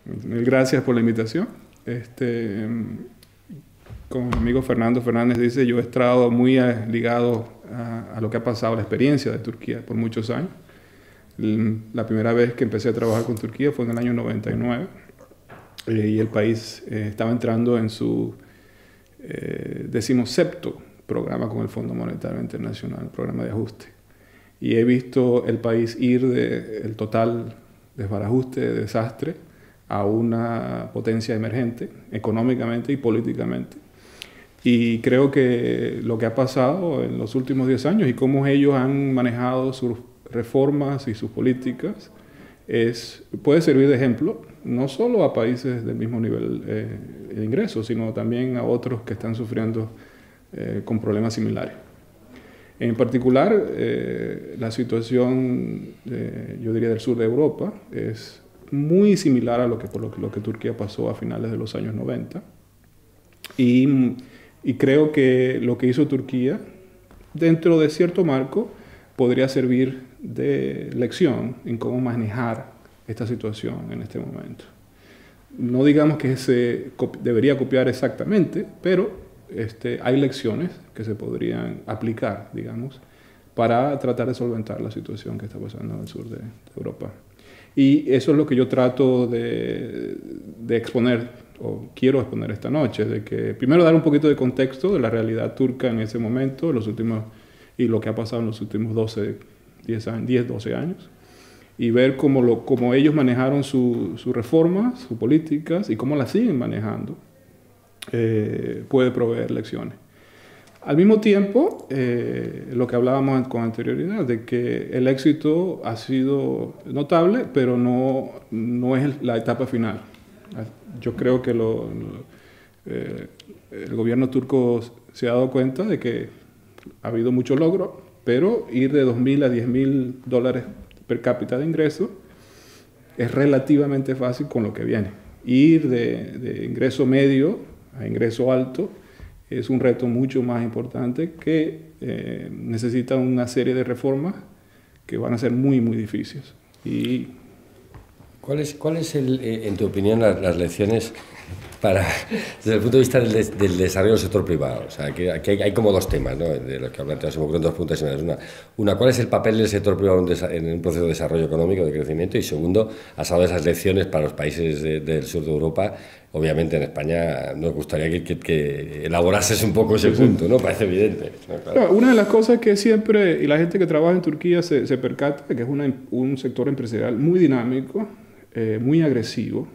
Mil gracias por la invitación. Con mi amigo Fernando Fernández dice, yo he estado muy ligado a lo que ha pasado, la experiencia de Turquía por muchos años. La primera vez que empecé a trabajar con Turquía fue en el año 99 y el país estaba entrando en su 17º programa con el Fondo Monetario Internacional, programa de ajuste. Y he visto el país ir del total desbarajuste, de desastre, a una potencia emergente, económicamente y políticamente. Y creo que lo que ha pasado en los últimos 10 años y cómo ellos han manejado sus reformas y sus políticas puede servir de ejemplo, no solo a países del mismo nivel de ingresos, sino también a otros que están sufriendo con problemas similares. En particular, la situación, yo diría, del sur de Europa es muy similar a lo que Turquía pasó a finales de los años 90. Y creo que lo que hizo Turquía, dentro de cierto marco, podría servir de lección en cómo manejar esta situación en este momento. No digamos que se debería copiar exactamente, pero hay lecciones que se podrían aplicar, digamos, para tratar de solventar la situación que está pasando en el sur de Europa. Y eso es lo que yo trato de exponer, o quiero exponer esta noche, de que primero dar un poquito de contexto de la realidad turca en ese momento, y lo que ha pasado en los últimos 10-12 años, y ver cómo ellos manejaron sus reformas, sus políticas, y cómo las siguen manejando, puede proveer lecciones. Al mismo tiempo, lo que hablábamos con anterioridad, de que el éxito ha sido notable, pero no es la etapa final. Yo creo que el gobierno turco se ha dado cuenta de que ha habido mucho logro, pero ir de $2.000 a $10.000 per cápita de ingreso es relativamente fácil con lo que viene. Ir de ingreso medio a ingreso alto es un reto mucho más importante que necesita una serie de reformas que van a ser muy, muy difíciles. Y ¿Cuál es en tu opinión, las lecciones desde el punto de vista del desarrollo del sector privado? O sea, que aquí hay como dos temas, ¿no?, de los que planteamos, se me ocurren dos preguntas similares. Una, ¿cuál es el papel del sector privado en un proceso de desarrollo económico, de crecimiento? Y segundo, has dado esas lecciones para los países del sur de Europa. Obviamente en España nos gustaría que elaborases un poco ese punto, ¿no? Parece evidente, ¿no? Claro. Una de las cosas que siempre, y la gente que trabaja en Turquía se percata, que es un sector empresarial muy dinámico, muy agresivo,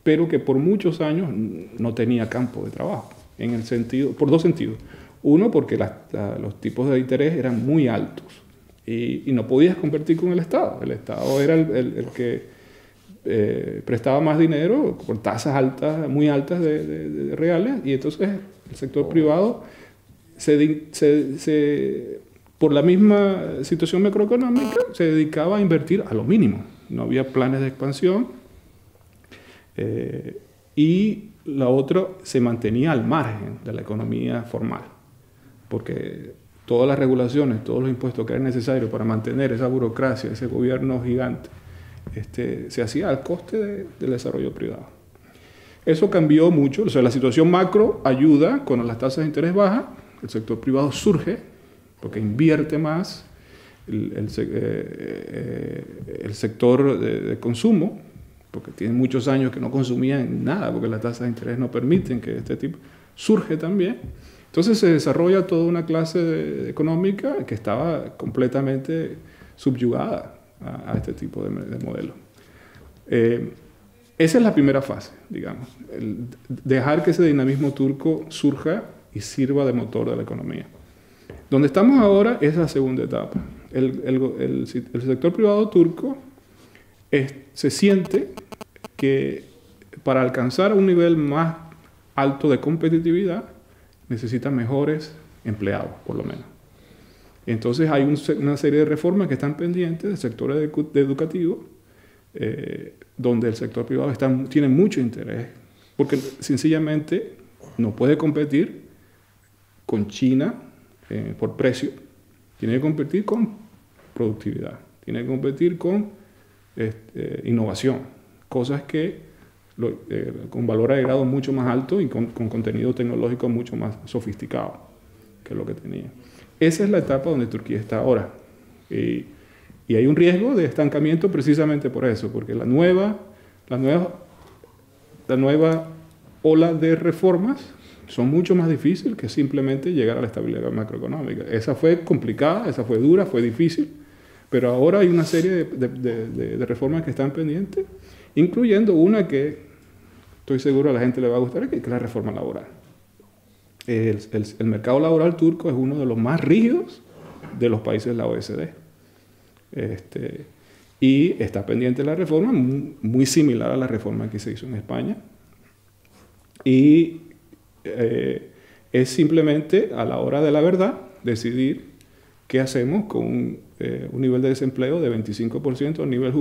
pero que por muchos años no tenía campo de trabajo, por dos sentidos. Uno, porque los tipos de interés eran muy altos y no podías competir con el Estado. El Estado era el que prestaba más dinero por tasas altas, muy altas de reales, y entonces el sector privado por la misma situación macroeconómica se dedicaba a invertir a lo mínimo. No había planes de expansión, y la otra se mantenía al margen de la economía formal, porque todas las regulaciones, todos los impuestos que eran necesarios para mantener esa burocracia, ese gobierno gigante, se hacía al coste del desarrollo privado. Eso cambió mucho. O sea, la situación macro ayuda cuando las tasas de interés bajan, el sector privado surge porque invierte más, el sector de consumo, porque tiene muchos años que no consumían nada, porque las tasas de interés no permiten que este tipo surge también. Entonces se desarrolla toda una clase económica que estaba completamente subyugada a este tipo de modelo. Esa es la primera fase, digamos, dejar que ese dinamismo turco surja y sirva de motor de la economía. Donde estamos ahora es la segunda etapa. El sector privado turco se siente que para alcanzar un nivel más alto de competitividad necesita mejores empleados, por lo menos. Entonces hay una serie de reformas que están pendientes del sector educativo, donde el sector privado tiene mucho interés, porque sencillamente no puede competir con China por precio, tiene que competir con productividad, tiene que competir con innovación, cosas que con valor agregado mucho más alto y con contenido tecnológico mucho más sofisticado que lo que tenía. Esa es la etapa donde Turquía está ahora. Y hay un riesgo de estancamiento precisamente por eso, porque la nueva ola de reformas son mucho más difíciles que simplemente llegar a la estabilidad macroeconómica. Esa fue complicada, esa fue dura, fue difícil, pero ahora hay una serie de reformas que están pendientes, incluyendo una que estoy seguro a la gente le va a gustar, que es la reforma laboral. El mercado laboral turco es uno de los más rígidos de los países de la OECD. Y está pendiente la reforma, muy similar a la reforma que se hizo en España. Y es simplemente a la hora de la verdad decidir qué hacemos con un nivel de desempleo de 25%, a nivel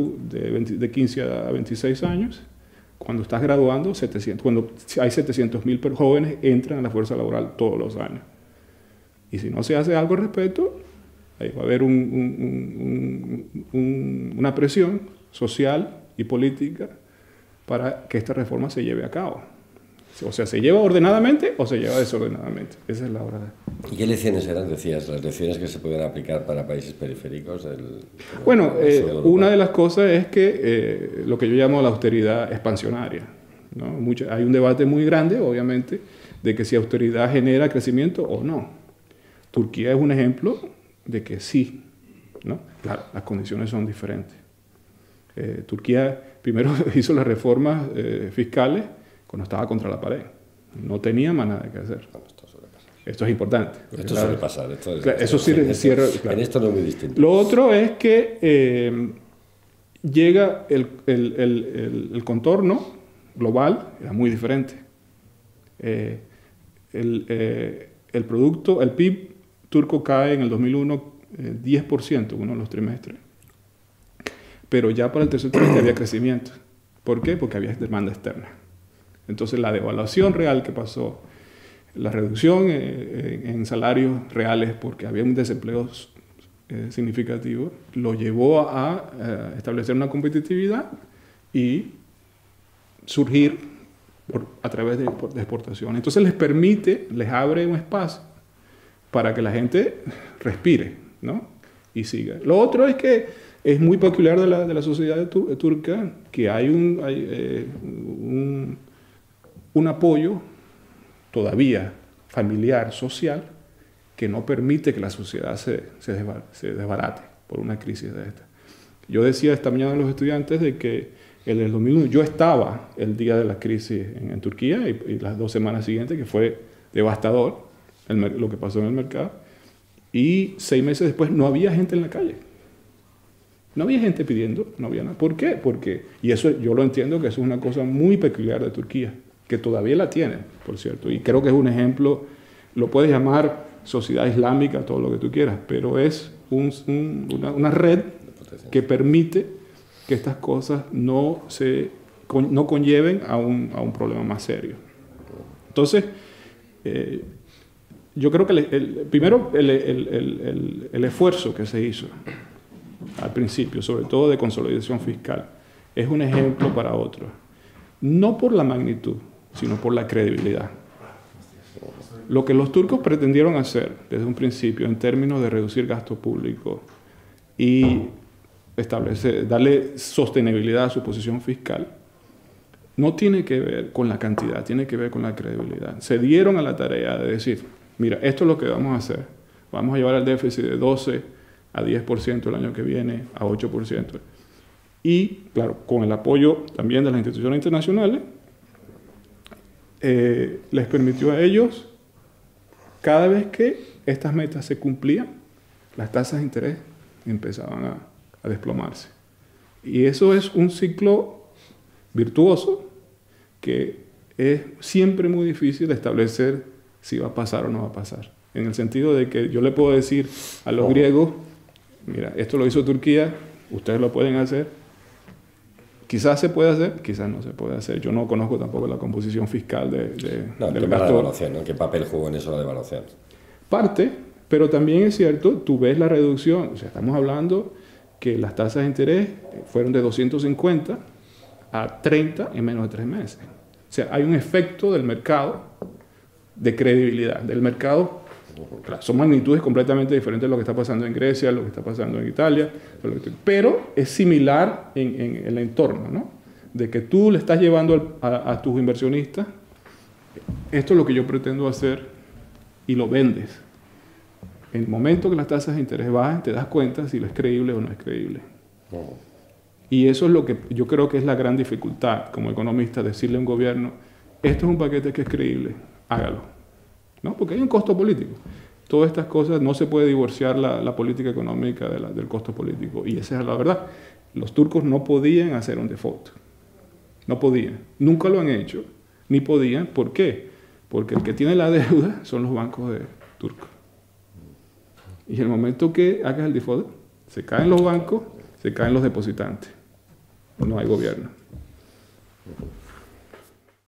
de 15 a 26 años. Cuando estás graduando, cuando hay 700.000 jóvenes entran a la fuerza laboral todos los años. Y si no se hace algo al respecto, ahí va a haber una presión social y política para que esta reforma se lleve a cabo. O sea, ¿se lleva ordenadamente o se lleva desordenadamente? Esa es la hora de... ¿Y qué lecciones eran, decías, las lecciones que se pueden aplicar para países periféricos? Bueno, una de las cosas es que lo que yo llamo la austeridad expansionaria, ¿no? Hay un debate muy grande, obviamente, de que si austeridad genera crecimiento o no. Turquía es un ejemplo de que sí, ¿no? Claro, las condiciones son diferentes. Turquía primero hizo las reformas fiscales cuando estaba contra la pared. No tenía más nada que hacer. Bueno, esto es importante. Esto suele pasar. Eso sí cierra. Claro. En esto no es muy distinto. Lo otro es que llega el contorno global, era muy diferente. El producto, el PIB turco cae en el 2001 10% uno de los trimestres. Pero ya para el tercer trimestre había crecimiento. ¿Por qué? Porque había demanda externa. Entonces la devaluación real que pasó, la reducción en salarios reales porque había un desempleo significativo, lo llevó a establecer una competitividad y surgir a través de exportación. Entonces les abre un espacio para que la gente respire, ¿no? Y siga. Lo otro es que es muy peculiar de la sociedad turca que hay un apoyo todavía familiar, social, que no permite que la sociedad se desbarate por una crisis de esta. Yo decía esta mañana a los estudiantes de que en el 2001 yo estaba el día de la crisis en Turquía y las 2 semanas siguientes, que fue devastador lo que pasó en el mercado, y 6 meses después no había gente en la calle. No había gente pidiendo, no había nada. ¿Por qué? Porque, y eso yo lo entiendo que eso es una cosa muy peculiar de Turquía, que todavía la tiene, por cierto, y creo que es un ejemplo, lo puedes llamar sociedad islámica, todo lo que tú quieras, pero es una red que permite que estas cosas no conlleven a un problema más serio. Entonces, yo creo que primero el esfuerzo que se hizo al principio, sobre todo de consolidación fiscal, es un ejemplo para otros. No por la magnitud, sino por la credibilidad. Lo que los turcos pretendieron hacer desde un principio en términos de reducir gasto público y darle sostenibilidad a su posición fiscal, no tiene que ver con la cantidad, tiene que ver con la credibilidad. Se dieron a la tarea de decir, mira, esto es lo que vamos a hacer. Vamos a llevar el déficit de 12 a 10% el año que viene, a 8%. Y, claro, con el apoyo también de las instituciones internacionales, les permitió a ellos, cada vez que estas metas se cumplían, las tasas de interés empezaban a desplomarse. Y eso es un ciclo virtuoso que es siempre muy difícil de establecer si va a pasar o no va a pasar. En el sentido de que yo le puedo decir a los griegos, mira, esto lo hizo Turquía, ustedes lo pueden hacer. Quizás se puede hacer, quizás no se puede hacer. Yo no conozco tampoco la composición fiscal del gasto. La devaluación, ¿no? ¿Qué papel jugó en eso la devaluación? Parte, pero también es cierto, tú ves la reducción. O sea, estamos hablando que las tasas de interés fueron de 250 a 30 en menos de 3 meses. O sea, hay un efecto del mercado de credibilidad, del mercado. Claro, son magnitudes completamente diferentes de lo que está pasando en Grecia, lo que está pasando en Italia, pero es similar en el entorno, ¿no? De que tú le estás llevando a tus inversionistas, esto es lo que yo pretendo hacer, y lo vendes. En el momento que las tasas de interés bajan, te das cuenta si lo es creíble o no es creíble. Y eso es lo que yo creo que es la gran dificultad como economista, decirle a un gobierno, esto es un paquete que es creíble, hágalo. ¿No? Porque hay un costo político. Todas estas cosas no se puede divorciar la política económica del costo político. Y esa es la verdad. Los turcos no podían hacer un default. No podían. Nunca lo han hecho. Ni podían. ¿Por qué? Porque el que tiene la deuda son los bancos turcos. Y en el momento que hagas el default, se caen los bancos, se caen los depositantes. No hay gobierno.